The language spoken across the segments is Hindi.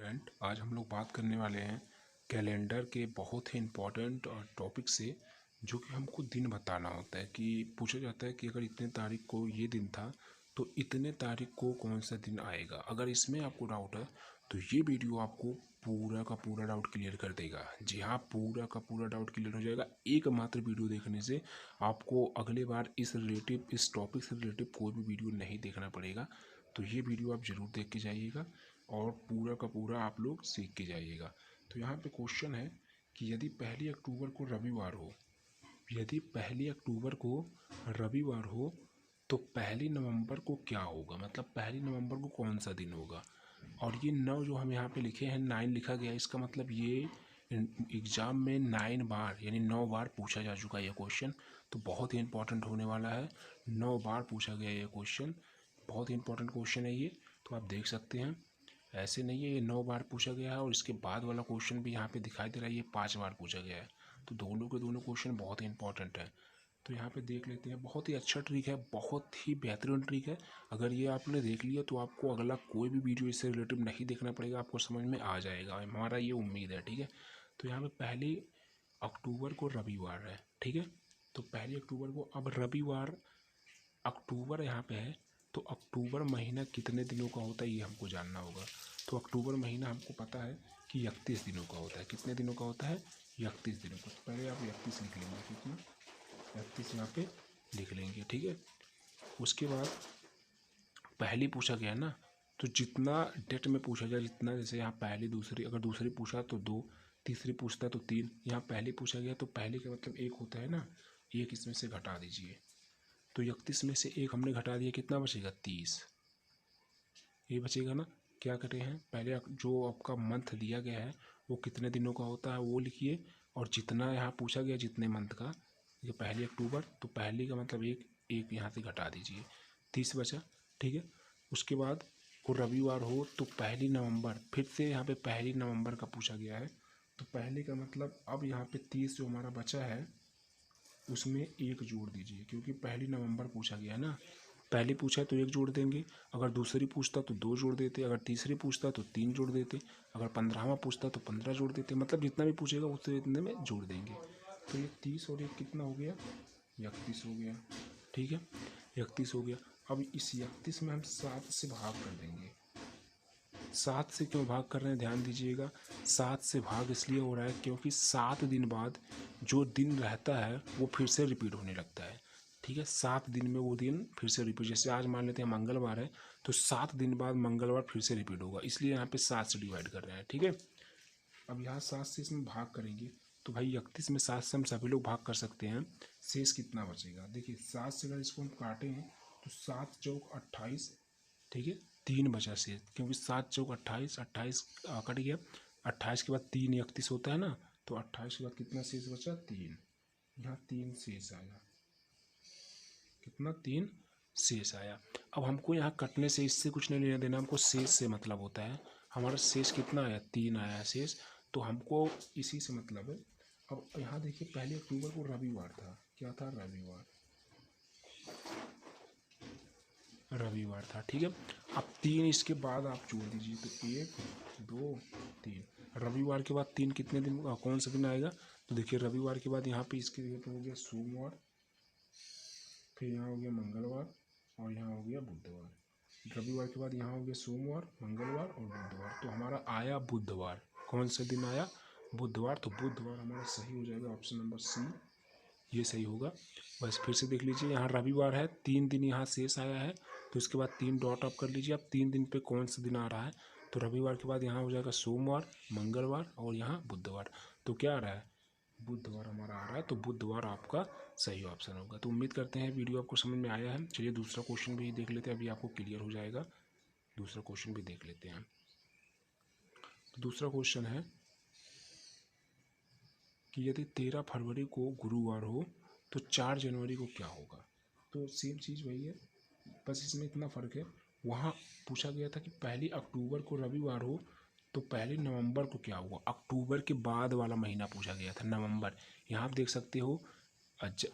स्टूडेंट, आज हम लोग बात करने वाले हैं कैलेंडर के बहुत ही इम्पोर्टेंट टॉपिक से, जो कि हमको दिन बताना होता है। कि पूछा जाता है कि अगर इतने तारीख को ये दिन था तो इतने तारीख को कौन सा दिन आएगा। अगर इसमें आपको डाउट है तो ये वीडियो आपको पूरा का पूरा डाउट क्लियर कर देगा। जी हाँ, पूरा का पूरा डाउट क्लियर हो जाएगा एकमात्र वीडियो देखने से। आपको अगले बार इस टॉपिक से रिलेटिव कोई भी वीडियो नहीं देखना पड़ेगा। तो ये वीडियो आप ज़रूर देख के जाइएगा और पूरा का पूरा आप लोग सीख के जाइएगा। तो यहाँ पे क्वेश्चन है कि यदि 1 अक्टूबर को रविवार हो, यदि 1 अक्टूबर को रविवार हो तो 1 नवंबर को क्या होगा, मतलब 1 नवंबर को कौन सा दिन होगा। और ये 9 जो हम यहाँ पे लिखे हैं 9 लिखा गया है, इसका मतलब ये एग्ज़ाम में 9 बार यानी 9 बार पूछा जा चुका है ये क्वेश्चन। तो बहुत ही इंपॉर्टेंट होने वाला है, 9 बार पूछा गया ये क्वेश्चन, बहुत ही इंपॉर्टेंट क्वेश्चन है ये। तो आप देख सकते हैं, ऐसे नहीं है, ये 9 बार पूछा गया है और इसके बाद वाला क्वेश्चन भी यहाँ पे दिखाई दे रहा है, ये 5 बार पूछा गया है। तो दोनों के दोनों क्वेश्चन बहुत ही इंपॉर्टेंट है। तो यहाँ पे देख लेते हैं, बहुत ही अच्छा ट्रिक है, बहुत ही बेहतरीन ट्रिक है। अगर ये आपने देख लिया तो आपको अगला कोई भी वीडियो इससे रिलेटिव नहीं देखना पड़ेगा, आपको समझ में आ जाएगा, हमारा ये उम्मीद है। ठीक है, तो यहाँ पे 1 अक्टूबर को रविवार है। ठीक है, तो 1 अक्टूबर को, अब रविवार अक्टूबर यहाँ पे है, तो अक्टूबर महीना कितने दिनों का होता है ये हमको जानना होगा। तो अक्टूबर महीना हमको पता है कि 31 दिनों का होता है। कितने दिनों का होता है? 31 दिनों का। तो पहले आप 31 लिख लेंगे, कितना 31 यहाँ पे लिख लेंगे। ठीक है, उसके बाद पहली पूछा गया ना, तो जितना डेट में पूछा जाए, जितना, जैसे यहाँ पहली दूसरी, अगर दूसरी पूछा तो 2, तीसरी पूछता है तो 3, यहाँ पहली पूछा गया तो पहली का मतलब 1 होता है ना, 1 इसमें से घटा दीजिए। तो 31 में से 1 हमने घटा दिया, कितना बचेगा? 30, ये बचेगा ना। क्या करे हैं, पहले जो आपका मंथ दिया गया है वो कितने दिनों का होता है वो लिखिए, और जितना यहाँ पूछा गया जितने मंथ का, ये 1 अक्टूबर, तो पहली का मतलब 1 यहाँ से घटा दीजिए, 30 बचा। ठीक है, उसके बाद को रविवार हो तो 1 नवंबर, फिर से यहाँ पे 1 नवंबर का पूछा गया है, तो पहले का मतलब अब यहाँ पे 30 जो हमारा बचा है उसमें 1 जोड़ दीजिए, क्योंकि 1 नवंबर पूछा गया है ना। पहली पूछा तो 1 जोड़ देंगे, अगर दूसरी पूछता तो 2 जोड़ देते, अगर तीसरी पूछता तो 3 जोड़ देते, अगर 15वां पूछता तो 15 जोड़ देते, मतलब जितना भी पूछेगा उतने इतने में जोड़ देंगे। तो ये 30 और 1 कितना हो गया? 31 हो गया। ठीक है, 31 हो गया। अब इस 31 में हम 7 से भाग कर देंगे। 7 से क्यों भाग कर रहे हैं, ध्यान दीजिएगा। 7 से भाग इसलिए हो रहा है क्योंकि 7 दिन बाद जो दिन रहता है वो फिर से रिपीट होने लगता है। ठीक है, 7 दिन में वो दिन फिर से रिपीट, जैसे आज मान लेते हैं मंगलवार है तो 7 दिन बाद मंगलवार फिर से रिपीट होगा, इसलिए यहाँ पे 7 से डिवाइड कर रहे हैं। ठीक है, अब यहाँ 7 से इसमें भाग करेंगे तो भाई 31 में 7 से हम सभी लोग भाग कर सकते हैं, शेष कितना बचेगा? देखिए 7 से अगर इसको हम काटें तो 7 चौक 28, ठीक है, 3 बचा शेष, क्योंकि 7 चौक 28, 28 कट गया, 28 के बाद 3 31 होता है ना, तो 28 के बाद कितना शेष बचा? 3, यहाँ 3 शेष आया, कितना? 3 शेष आया। अब हमको यहाँ कटने से इससे कुछ नहीं लेना देना, हमको शेष से मतलब होता है। हमारा शेष कितना आया? 3 आया शेष, तो हमको इसी से मतलब है। अब यहाँ देखिए 1 अक्टूबर को रविवार था, क्या था? रविवार, रविवार था। ठीक है, अब 3 इसके बाद आप जोड़ दीजिए, तो 1 2 3, रविवार के बाद 3 कितने दिन, कौन सा दिन आएगा? तो देखिए रविवार के बाद यहाँ पे इसके जगह पे हो गया सोमवार, फिर यहाँ हो गया मंगलवार और यहाँ हो गया बुधवार। रविवार के बाद यहाँ हो गया सोमवार, मंगलवार और बुधवार, तो हमारा आया बुधवार। कौन सा दिन आया? बुधवार। तो बुधवार हमारा सही हो जाएगा, ऑप्शन नंबर सी, ये सही होगा। बस फिर से देख लीजिए, यहाँ रविवार है, 3 दिन यहाँ शेष आया है, तो इसके बाद 3 डॉट अप कर लीजिए। अब 3 दिन पे कौन सा दिन आ रहा है, तो रविवार के बाद यहाँ हो जाएगा सोमवार, मंगलवार और यहाँ बुधवार। तो क्या आ रहा है? बुधवार हमारा आ रहा है, तो बुधवार आपका सही ऑप्शन होगा। तो उम्मीद करते हैं वीडियो आपको समझ में आया है। चलिए दूसरा क्वेश्चन भी देख लेते हैं, अभी आपको क्लियर हो जाएगा। दूसरा क्वेश्चन भी देख लेते हैं। तो दूसरा क्वेश्चन है कि यदि 13 फरवरी को गुरुवार हो तो 4 जनवरी को क्या होगा। तो सेम चीज़ वही है, बस इसमें इतना फ़र्क है, वहाँ पूछा गया था कि 1 अक्टूबर को रविवार हो तो 1 नवंबर को क्या हुआ। अक्टूबर के बाद वाला महीना पूछा गया था, नवंबर। यहाँ आप देख सकते हो,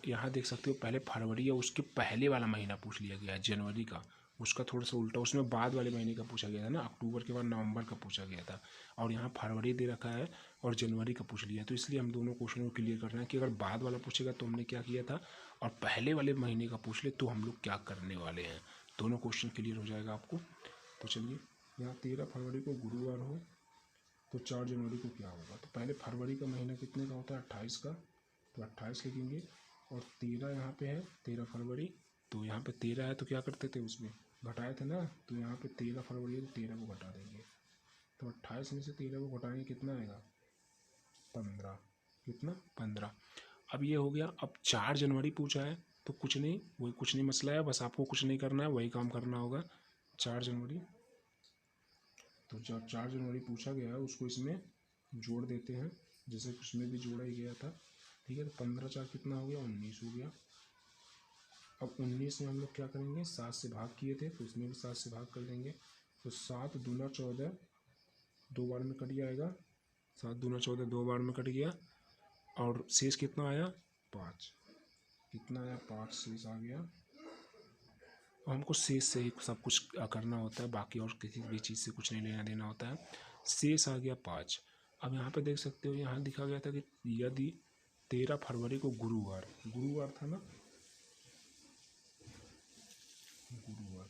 यहाँ देख सकते हो पहले फरवरी या उसके पहले वाला महीना पूछ लिया गया है, जनवरी का। उसका थोड़ा सा उल्टा, उसमें बाद वाले महीने का पूछा गया था ना, अक्टूबर के बाद नवंबर का पूछा गया था, और यहाँ फरवरी दे रखा है और जनवरी का पूछ लिया। तो इसलिए हम दोनों क्वेश्चन को क्लियर करना है कि अगर बाद वाला पूछेगा तो हमने क्या किया था, और पहले वाले महीने का पूछ ले तो हम लोग क्या करने वाले हैं। दोनों क्वेश्चन क्लियर हो जाएगा आपको। तो चलिए, यहाँ 13 फरवरी को गुरुवार हो तो 4 जनवरी को क्या होगा। तो पहले फरवरी का महीना कितने का होता है, 28 का, तो 28 लिखेंगे। और 13 यहाँ पे है, 13 फरवरी, तो यहाँ पे 13 है तो क्या करते थे, उसमें घटाए थे ना, तो यहाँ पे 13 फरवरी है तो 13 को घटा देंगे। तो 28 में से 13 को घटाएंगे, कितना आएगा, 15। कितना, 15। अब ये हो गया। अब 4 जनवरी पूछा है तो कुछ नहीं, वही कुछ नहीं मसला है, बस आपको कुछ नहीं करना है, वही काम करना होगा। 4 जनवरी, तो जब 4 जनवरी पूछा गया है उसको इसमें जोड़ देते हैं, जैसे उसमें भी जोड़ा ही गया था। ठीक है, तो 15 4 कितना हो गया, 19 हो गया। अब 19 में हम लोग क्या करेंगे, 7 से भाग किए थे तो उसमें भी 7 से भाग कर देंगे। तो 7 दूना 14, 2 बार में कट जाएगा, 7 दूना 14 2 बार में कट गया। और शेष कितना आया, 5। कितना आया, 5 शेष आ गया। हमको शेष से ही सब कुछ करना होता है, बाकी और किसी भी चीज़ से कुछ नहीं लेना देना होता है। शेष आ गया 5। अब यहाँ पे देख सकते हो, यहाँ लिखा गया था कि यदि 13 फरवरी को गुरुवार, गुरुवार था ना, गुरुवार।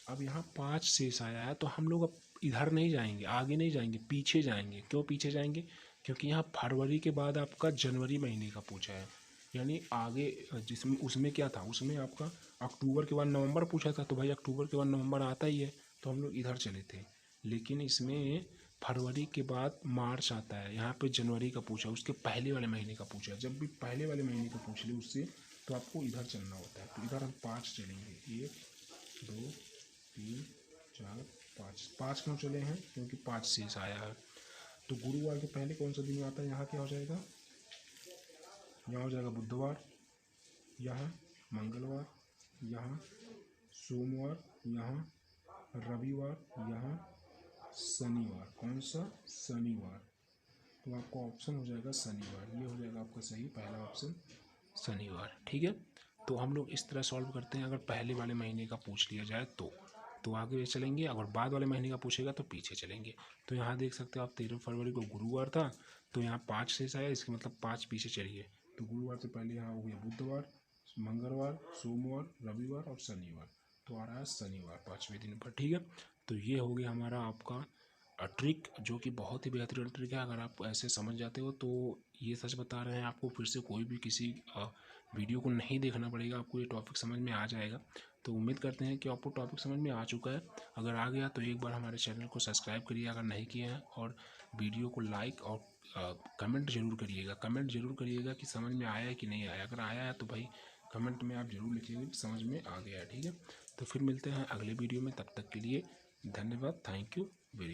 अब यहाँ 5 शेष आया है तो हम लोग अब इधर नहीं जाएंगे, आगे नहीं जाएंगे, पीछे जाएंगे। क्यों पीछे जाएंगे, क्योंकि यहाँ फरवरी के बाद आपका जनवरी महीने का पूछा है, यानी आगे जिसमें उसमें क्या था, उसमें आपका अक्टूबर के बाद नवंबर पूछा था, तो भाई अक्टूबर के बाद नवंबर आता ही है, तो हम लोग इधर चले थे। लेकिन इसमें फरवरी के बाद मार्च आता है, यहाँ पे जनवरी का पूछा, उसके पहले वाले महीने का पूछा। जब भी पहले वाले महीने का पूछ ले उससे, तो आपको इधर चलना होता है। तो इधर हम 5 चलेंगे, 1 2 3 4 5। 5 क्यों चले हैं, क्योंकि 5 शेष आया है। तो गुरुवार के पहले कौन सा दिन आता है, यहाँ क्या हो जाएगा, यहाँ हो जाएगा बुधवार, यहाँ मंगलवार, यहाँ सोमवार, यहाँ रविवार, यहाँ शनिवार। कौन सा, शनिवार। तो आपका ऑप्शन हो जाएगा शनिवार, ये हो जाएगा आपका सही पहला ऑप्शन, शनिवार। ठीक है, तो हम लोग इस तरह सॉल्व करते हैं। अगर पहले वाले महीने का पूछ लिया जाए तो आगे चलेंगे, अगर बाद वाले महीने का पूछेगा तो पीछे चलेंगे। तो यहाँ देख सकते हो आप, 13 फरवरी को गुरुवार था तो यहाँ 5 शेष आया, इसके मतलब 5 पीछे चलिए। तो गुरुवार से पहले यहाँ हो गया बुधवार, मंगलवार, सोमवार, रविवार और शनिवार। तो आ रहा है शनिवार 5वें दिन पर। ठीक है, तो ये हो गया हमारा आपका ट्रिक, जो कि बहुत ही बेहतरीन ट्रिक है। अगर आप ऐसे समझ जाते हो तो ये सच बता रहे हैं, आपको फिर से कोई भी किसी वीडियो को नहीं देखना पड़ेगा, आपको ये टॉपिक समझ में आ जाएगा। तो उम्मीद करते हैं कि आपको टॉपिक समझ में आ चुका है। अगर आ गया तो एक बार हमारे चैनल को सब्सक्राइब करिए अगर नहीं किए हैं, और वीडियो को लाइक और कमेंट जरूर करिएगा। कमेंट जरूर करिएगा कि समझ में आया है कि नहीं आया। अगर आया है तो भाई कमेंट में आप जरूर लिखिएगा कि समझ में आ गया है। ठीक है, तो फिर मिलते हैं अगले वीडियो में, तब तक के लिए धन्यवाद, थैंक यू वेरी मच।